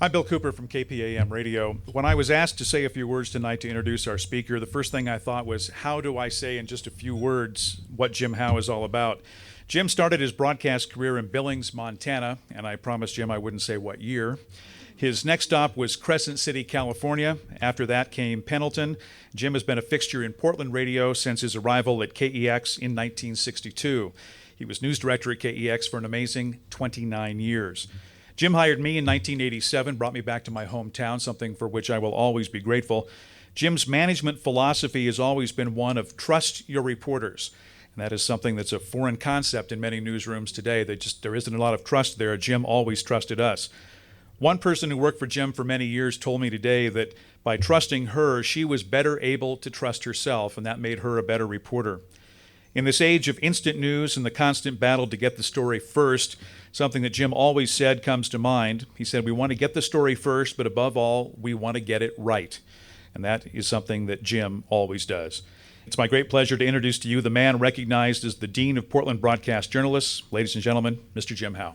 I'm Bill Cooper from KPAM Radio. When I was asked to say a few words tonight to introduce our speaker, the first thing I thought was, how do I say in just a few words what Jim Howe is all about? Jim started his broadcast career in Billings, Montana, and I promised Jim I wouldn't say what year. His next stop was Crescent City, California. After that came Pendleton. Jim has been a fixture in Portland radio since his arrival at KEX in 1962. He was news director at KEX for an amazing 29 years. Jim hired me in 1987, brought me back to my hometown, something for which I will always be grateful. Jim's management philosophy has always been one of trust your reporters. And that is something that's a foreign concept in many newsrooms today. There isn't a lot of trust there. Jim always trusted us. One person who worked for Jim for many years told me today that by trusting her, she was better able to trust herself, and that made her a better reporter. In this age of instant news and the constant battle to get the story first, something that Jim always said comes to mind. He said, we want to get the story first, but above all, we want to get it right. And that is something that Jim always does. It's my great pleasure to introduce to you the man recognized as the Dean of Portland Broadcast Journalists. Ladies and gentlemen, Mr. Jim Howe.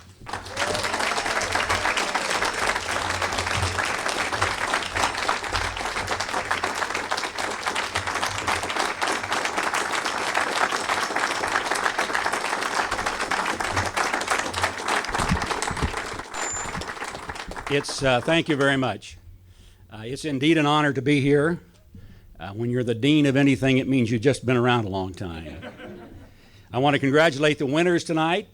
Thank you very much. It's indeed an honor to be here. When you're the dean of anything, it means you've just been around a long time. I want to congratulate the winners tonight.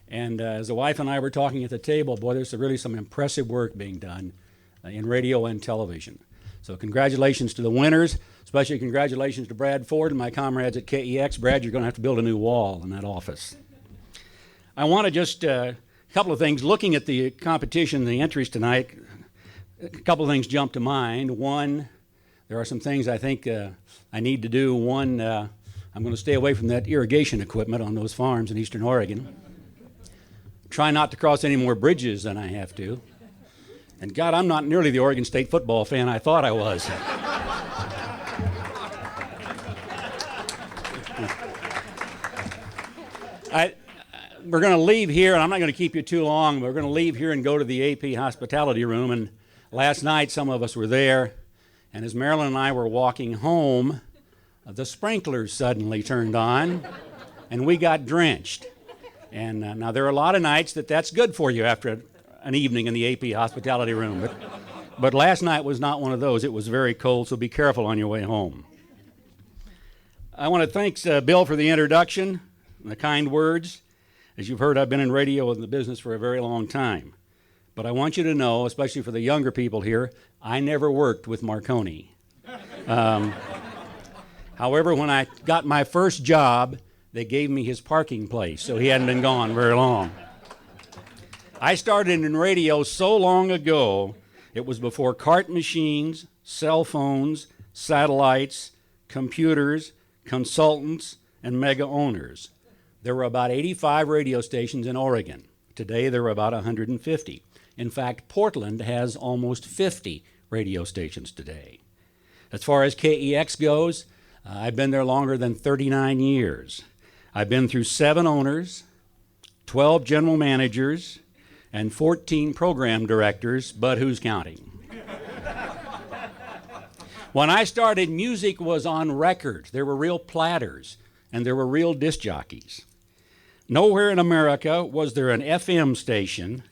And as the wife and I were talking at the table, boy, there's really some impressive work being done in radio and television. So congratulations to the winners, especially congratulations to Brad Ford and my comrades at KEX. Brad, you're going to have to build a new wall in that office. I want to just a couple of things. Looking at the competition, the entries tonight, a couple of things jump to mind. One, there are some things I think I need to do. One, I'm going to stay away from that irrigation equipment on those farms in eastern Oregon. Try not to cross any more bridges than I have to. And God, I'm not nearly the Oregon State football fan I thought I was. We're going to leave here, and I'm not going to keep you too long. We're going to leave here and go to the AP hospitality room. And last night, some of us were there. And as Marilyn and I were walking home, the sprinklers suddenly turned on, and we got drenched. And now there are a lot of nights that's good for you after an evening in the AP hospitality room. But last night was not one of those. It was very cold, so be careful on your way home. I want to thank Bill for the introduction and the kind words. As you've heard, I've been in radio in the business for a very long time. But I want you to know, especially for the younger people here, I never worked with Marconi. However, when I got my first job, they gave me his parking place, so he hadn't been gone very long. I started in radio so long ago, it was before cart machines, cell phones, satellites, computers, consultants, and mega owners. There were about 85 radio stations in Oregon. Today, there are about 150. In fact, Portland has almost 50 radio stations today. As far as KEX goes, I've been there longer than 39 years. I've been through 7 owners, 12 general managers, and 14 program directors, but who's counting? When I started, music was on record. There were real platters, and there were real disc jockeys. Nowhere in America was there an FM station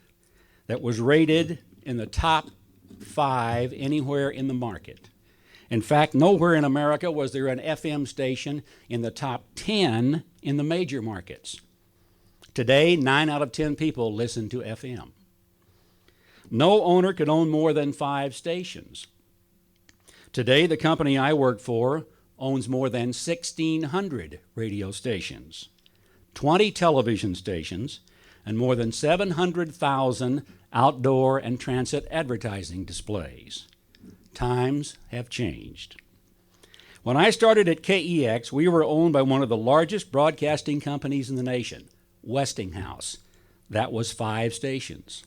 that was rated in the top 5 anywhere in the market. In fact, nowhere in America was there an FM station in the top 10 in the major markets. Today, 9 out of 10 people listen to FM. No owner could own more than 5 stations. Today, the company I work for owns more than 1,600 radio stations, 20 television stations, and more than 700,000 outdoor and transit advertising displays. Times have changed. When I started at KEX, we were owned by one of the largest broadcasting companies in the nation, Westinghouse. That was 5 stations.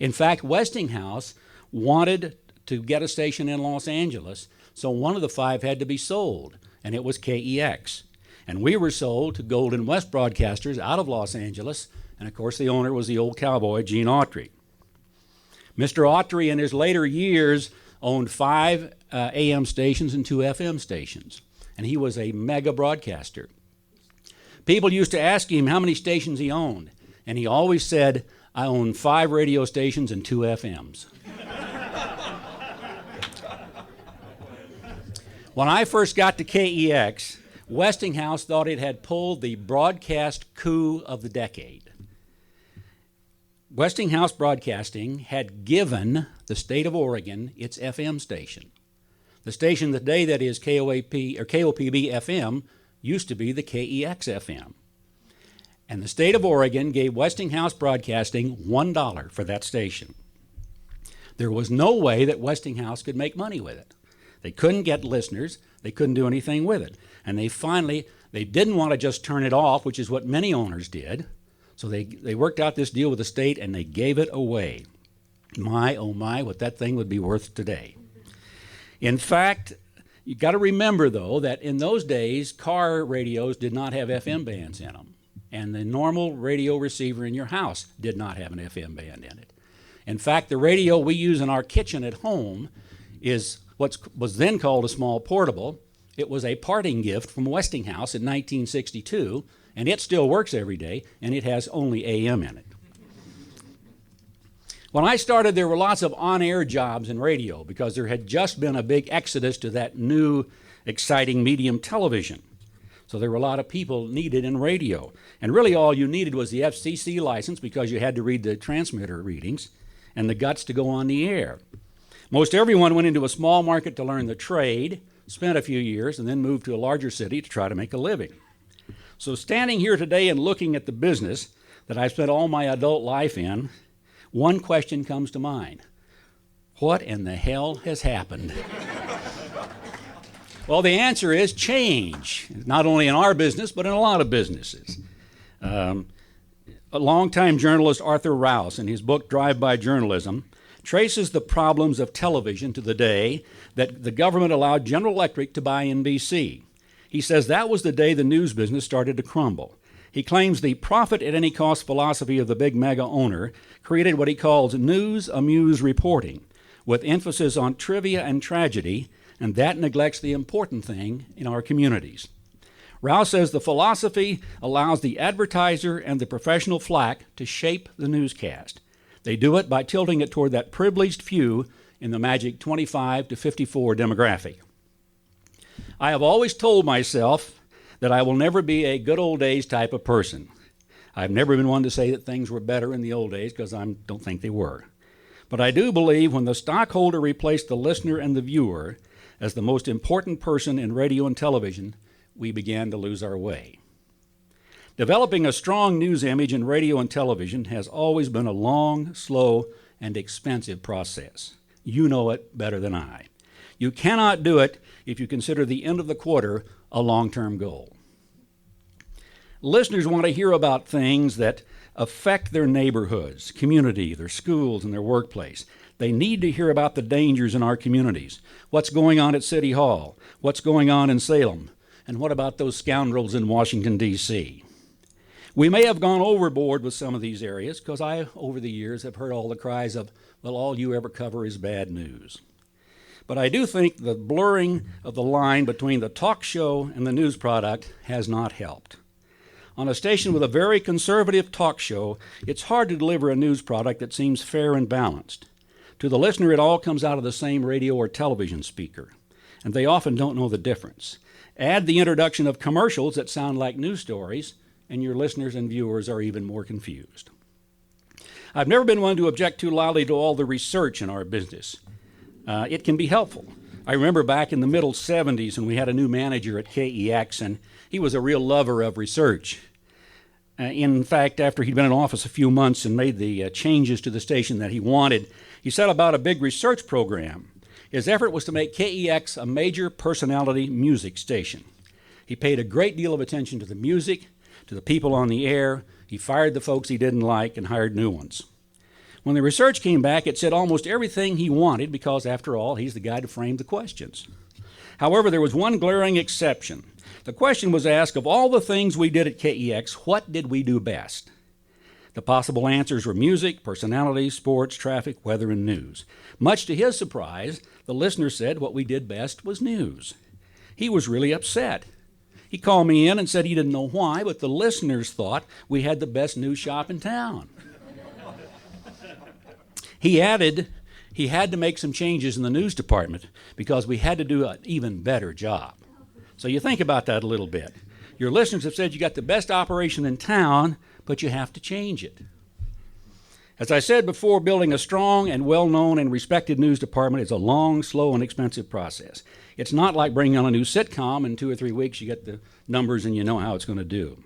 In fact, Westinghouse wanted to get a station in Los Angeles, so one of the 5 had to be sold, and it was KEX. And we were sold to Golden West Broadcasters out of Los Angeles, and of course the owner was the old cowboy, Gene Autry. Mr. Autry in his later years owned 5 AM stations and 2 FM stations, and he was a mega broadcaster. People used to ask him how many stations he owned, and he always said, "I own 5 radio stations and 2 FMs." When I first got to KEX, Westinghouse thought it had pulled the broadcast coup of the decade. Westinghouse Broadcasting had given the state of Oregon its FM station. The station today that is KOAP or KOPB FM used to be the KEX FM. And the state of Oregon gave Westinghouse Broadcasting $1 for that station. There was no way that Westinghouse could make money with it. They couldn't get listeners. They couldn't do anything with it. And they didn't want to just turn it off, which is what many owners did. So they worked out this deal with the state and they gave it away. My, oh my, what that thing would be worth today. In fact, you got to remember, though, that in those days, car radios did not have FM bands in them. And the normal radio receiver in your house did not have an FM band in it. In fact, the radio we use in our kitchen at home is what was then called a small portable. It was a parting gift from Westinghouse in 1962, and it still works every day, and it has only AM in it. When I started, there were lots of on-air jobs in radio because there had just been a big exodus to that new, exciting medium, television. So there were a lot of people needed in radio. And really all you needed was the FCC license because you had to read the transmitter readings and the guts to go on the air. Most everyone went into a small market to learn the trade, spent a few years, and then moved to a larger city to try to make a living. So standing here today and looking at the business that I've spent all my adult life in, one question comes to mind. What in the hell has happened? Well, the answer is change, not only in our business, but in a lot of businesses. A longtime journalist, Arthur Rouse, in his book Drive-By Journalism, traces the problems of television to the day that the government allowed General Electric to buy NBC. He says that was the day the news business started to crumble. He claims the profit-at-any-cost philosophy of the big mega owner created what he calls news-amuse reporting, with emphasis on trivia and tragedy, and that neglects the important thing in our communities. Rouse says the philosophy allows the advertiser and the professional flack to shape the newscast. They do it by tilting it toward that privileged few in the magic 25 to 54 demographic. I have always told myself that I will never be a good old days type of person. I've never been one to say that things were better in the old days because I don't think they were. But I do believe when the stockholder replaced the listener and the viewer as the most important person in radio and television, we began to lose our way. Developing a strong news image in radio and television has always been a long, slow, and expensive process. You know it better than I. You cannot do it if you consider the end of the quarter a long-term goal. Listeners want to hear about things that affect their neighborhoods, community, their schools, and their workplace. They need to hear about the dangers in our communities, what's going on at City Hall, what's going on in Salem, and what about those scoundrels in Washington, D.C. We may have gone overboard with some of these areas because I, over the years, have heard all the cries of, well, all you ever cover is bad news. But I do think the blurring of the line between the talk show and the news product has not helped. On a station with a very conservative talk show, it's hard to deliver a news product that seems fair and balanced. To the listener, it all comes out of the same radio or television speaker, and they often don't know the difference. Add the introduction of commercials that sound like news stories, and your listeners and viewers are even more confused. I've never been one to object too loudly to all the research in our business. It can be helpful. I remember back in the middle 70s when we had a new manager at KEX, and he was a real lover of research. In fact, after he'd been in office a few months and made the changes to the station that he wanted, he set about a big research program. His effort was to make KEX a major personality music station. He paid a great deal of attention to the music, to the people on the air. He fired the folks he didn't like and hired new ones. When the research came back, it said almost everything he wanted because, after all, he's the guy to frame the questions. However, there was one glaring exception. The question was asked, of all the things we did at KEX, what did we do best? The possible answers were music, personality, sports, traffic, weather, and news. Much to his surprise, the listener said what we did best was news. He was really upset. He called me in and said he didn't know why, but the listeners thought we had the best news shop in town. He added he had to make some changes in the news department because we had to do an even better job. So you think about that a little bit. Your listeners have said you got the best operation in town, but you have to change it. As I said before, building a strong and well-known and respected news department is a long, slow, and expensive process. It's not like bringing on a new sitcom. In 2 or 3 weeks you get the numbers and you know how it's going to do.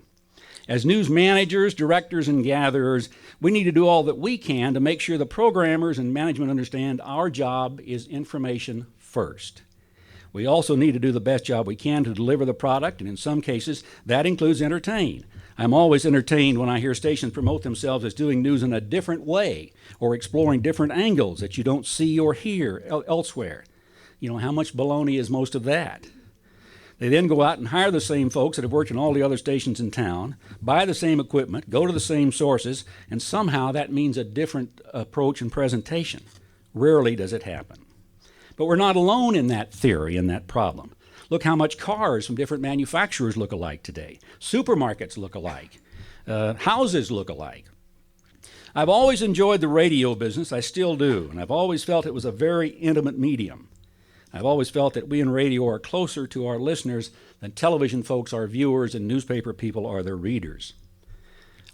As news managers, directors, and gatherers, we need to do all that we can to make sure the programmers and management understand our job is information first. We also need to do the best job we can to deliver the product, and in some cases, that includes entertain. I'm always entertained when I hear stations promote themselves as doing news in a different way or exploring different angles that you don't see or hear elsewhere. You know, how much baloney is most of that? They then go out and hire the same folks that have worked in all the other stations in town, buy the same equipment, go to the same sources, and somehow that means a different approach and presentation. Rarely does it happen. But we're not alone in that theory and that problem. Look how much cars from different manufacturers look alike today. Supermarkets look alike. Houses look alike. I've always enjoyed the radio business, I still do, and I've always felt it was a very intimate medium. I've always felt that we in radio are closer to our listeners than television folks are viewers and newspaper people are their readers.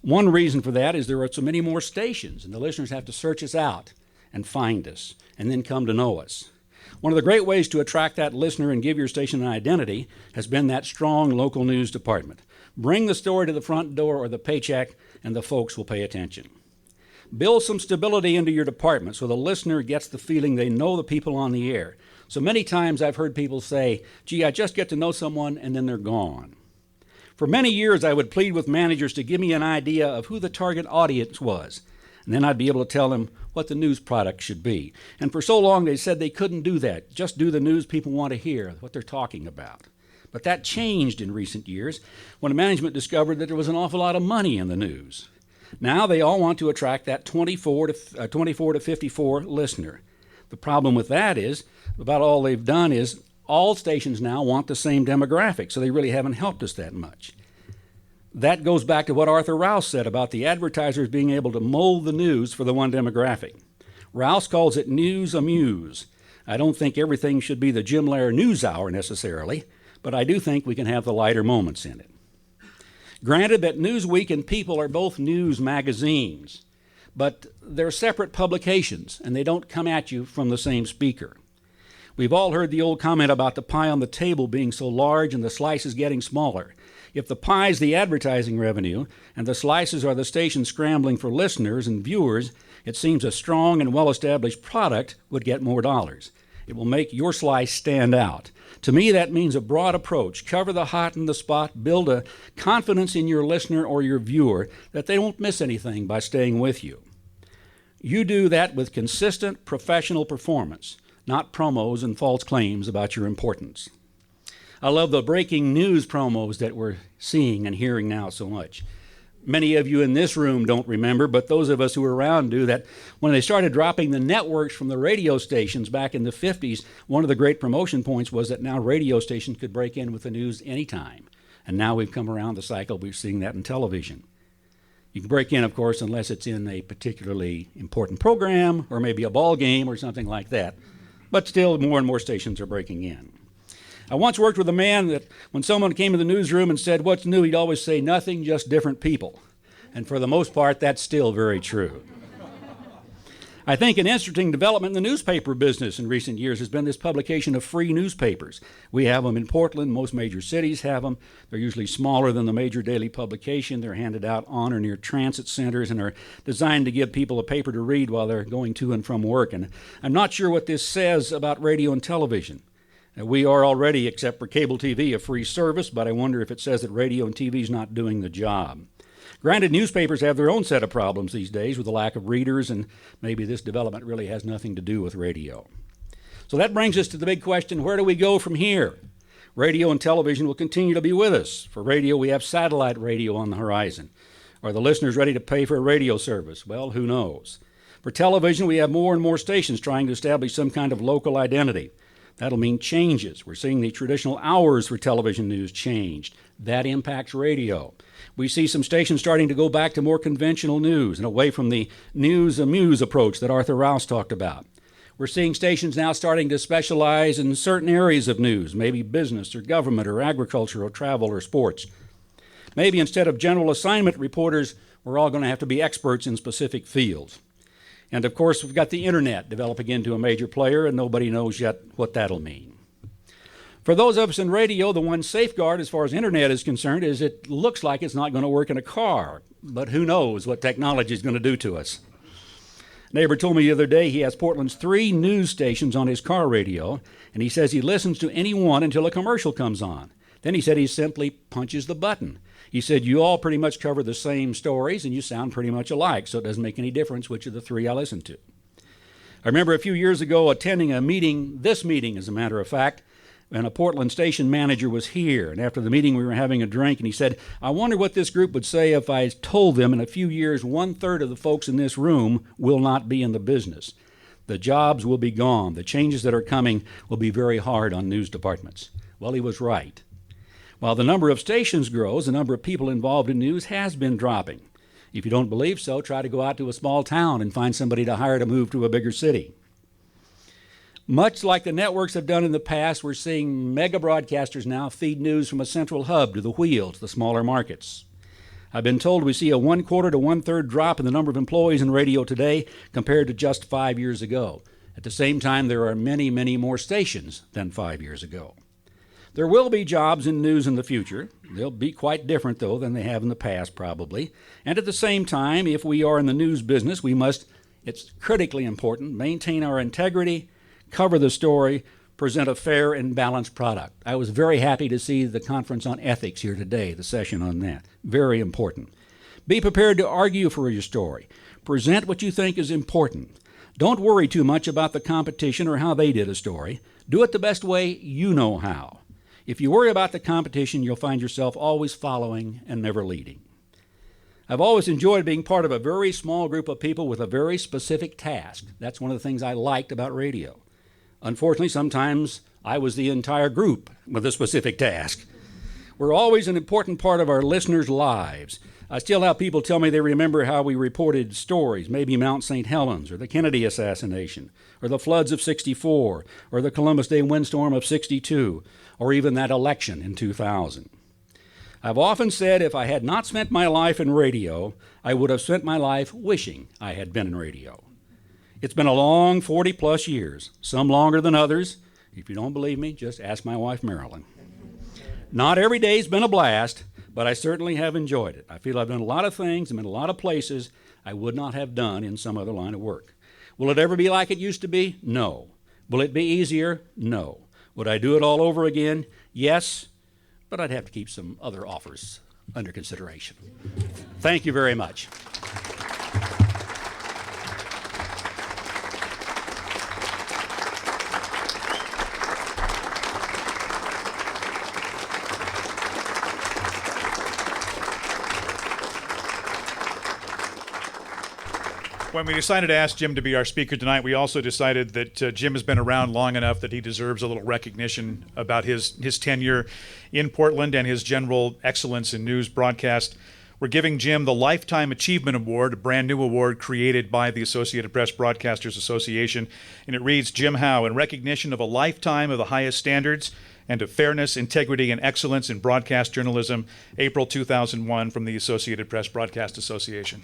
One reason for that is there are so many more stations, and the listeners have to search us out and find us, and then come to know us. One of the great ways to attract that listener and give your station an identity has been that strong local news department. Bring the story to the front door or the paycheck, and the folks will pay attention. Build some stability into your department so the listener gets the feeling they know the people on the air. So many times I've heard people say, gee, I just get to know someone, and then they're gone. For many years, I would plead with managers to give me an idea of who the target audience was, and then I'd be able to tell them what the news product should be. And for so long, they said they couldn't do that. Just do the news people want to hear, what they're talking about. But that changed in recent years when management discovered that there was an awful lot of money in the news. Now they all want to attract that 24 to 54 listener. The problem with that is, about all they've done is all stations now want the same demographic, so they really haven't helped us that much. That goes back to what Arthur Rouse said about the advertisers being able to mold the news for the one demographic. Rouse calls it news amuse. I don't think everything should be the Jim Lehrer News Hour necessarily, but I do think we can have the lighter moments in it. Granted that Newsweek and People are both news magazines, but they're separate publications, and they don't come at you from the same speaker. We've all heard the old comment about the pie on the table being so large and the slices getting smaller. If the pie's the advertising revenue and the slices are the station scrambling for listeners and viewers, it seems a strong and well-established product would get more dollars. It will make your slice stand out. To me, that means a broad approach. Cover the hot and the spot. Build a confidence in your listener or your viewer that they won't miss anything by staying with you. You do that with consistent professional performance, not promos and false claims about your importance. I love the breaking news promos that we're seeing and hearing now so much. Many of you in this room don't remember, but those of us who were around do, that when they started dropping the networks from the radio stations back in the 50s, one of the great promotion points was that now radio stations could break in with the news anytime. And now we've come around the cycle, we're seeing that in television. You can break in, of course, unless it's in a particularly important program or maybe a ball game or something like that. But still, more and more stations are breaking in. I once worked with a man that when someone came to the newsroom and said, "What's new?" he'd always say, "Nothing, just different people." And for the most part, that's still very true. I think an interesting development in the newspaper business in recent years has been this publication of free newspapers. We have them in Portland. Most major cities have them. They're usually smaller than the major daily publication. They're handed out on or near transit centers and are designed to give people a paper to read while they're going to and from work. And I'm not sure what this says about radio and television. We are already, except for cable TV, a free service, but I wonder if it says that radio and TV is not doing the job. Granted, newspapers have their own set of problems these days with the lack of readers, and maybe this development really has nothing to do with radio. So that brings us to the big question, where do we go from here? Radio and television will continue to be with us. For radio, we have satellite radio on the horizon. Are the listeners ready to pay for a radio service? Well, who knows? For television, we have more and more stations trying to establish some kind of local identity. That'll mean changes. We're seeing the traditional hours for television news changed. That impacts radio. We see some stations starting to go back to more conventional news and away from the news-amuse approach that Arthur Rouse talked about. We're seeing stations now starting to specialize in certain areas of news, maybe business or government or agriculture or travel or sports. Maybe instead of general assignment reporters, we're all going to have to be experts in specific fields. And of course, we've got the internet developing into a major player, and nobody knows yet what that'll mean. For those of us in radio, the one safeguard as far as internet is concerned is it looks like it's not going to work in a car, but who knows what technology is going to do to us. A neighbor told me the other day he has Portland's 3 news stations on his car radio, and he says he listens to any one until a commercial comes on. Then he said he simply punches the button. He said, you all pretty much cover the same stories and you sound pretty much alike, so it doesn't make any difference which of the 3 I listen to. I remember a few years ago attending a meeting, this meeting as a matter of fact, and a Portland station manager was here. And after the meeting we were having a drink and he said, I wonder what this group would say if I told them in a few years 1/3 of the folks in this room will not be in the business. The jobs will be gone. The changes that are coming will be very hard on news departments. Well, he was right. While the number of stations grows, the number of people involved in news has been dropping. If you don't believe so, try to go out to a small town and find somebody to hire to move to a bigger city. Much like the networks have done in the past, we're seeing mega broadcasters now feed news from a central hub to the wheel to the smaller markets. I've been told we see a 1/4 to 1/3 drop in the number of employees in radio today compared to just 5 years ago. At the same time, there are many, many more stations than 5 years ago. There will be jobs in news in the future. They'll be quite different, though, than they have in the past, probably. And at the same time, if we are in the news business, we must, it's critically important, maintain our integrity, cover the story, present a fair and balanced product. I was very happy to see the conference on ethics here today, the session on that. Very important. Be prepared to argue for your story. Present what you think is important. Don't worry too much about the competition or how they did a story. Do it the best way you know how. If you worry about the competition, you'll find yourself always following and never leading. I've always enjoyed being part of a very small group of people with a very specific task. That's one of the things I liked about radio. Unfortunately, sometimes I was the entire group with a specific task. We're always an important part of our listeners' lives. I still have people tell me they remember how we reported stories, maybe Mount St. Helens, or the Kennedy assassination, or the floods of '64, or the Columbus Day windstorm of '62, or even that election in 2000. I've often said if I had not spent my life in radio, I would have spent my life wishing I had been in radio. It's been a long 40-plus years, some longer than others. If you don't believe me, just ask my wife, Marilyn. Not every day's been a blast, but I certainly have enjoyed it. I feel I've done a lot of things, I'm in a lot of places I would not have done in some other line of work. Will it ever be like it used to be? No. Will it be easier? No. Would I do it all over again? Yes, but I'd have to keep some other offers under consideration. Thank you very much. When we decided to ask Jim to be our speaker tonight, we also decided that Jim has been around long enough that he deserves a little recognition about his tenure in Portland and his general excellence in news broadcast. We're giving Jim the Lifetime Achievement Award, a brand new award created by the Associated Press Broadcasters Association. And it reads, Jim Howe, in recognition of a lifetime of the highest standards and of fairness, integrity, and excellence in broadcast journalism, April 2001, from the Associated Press Broadcast Association.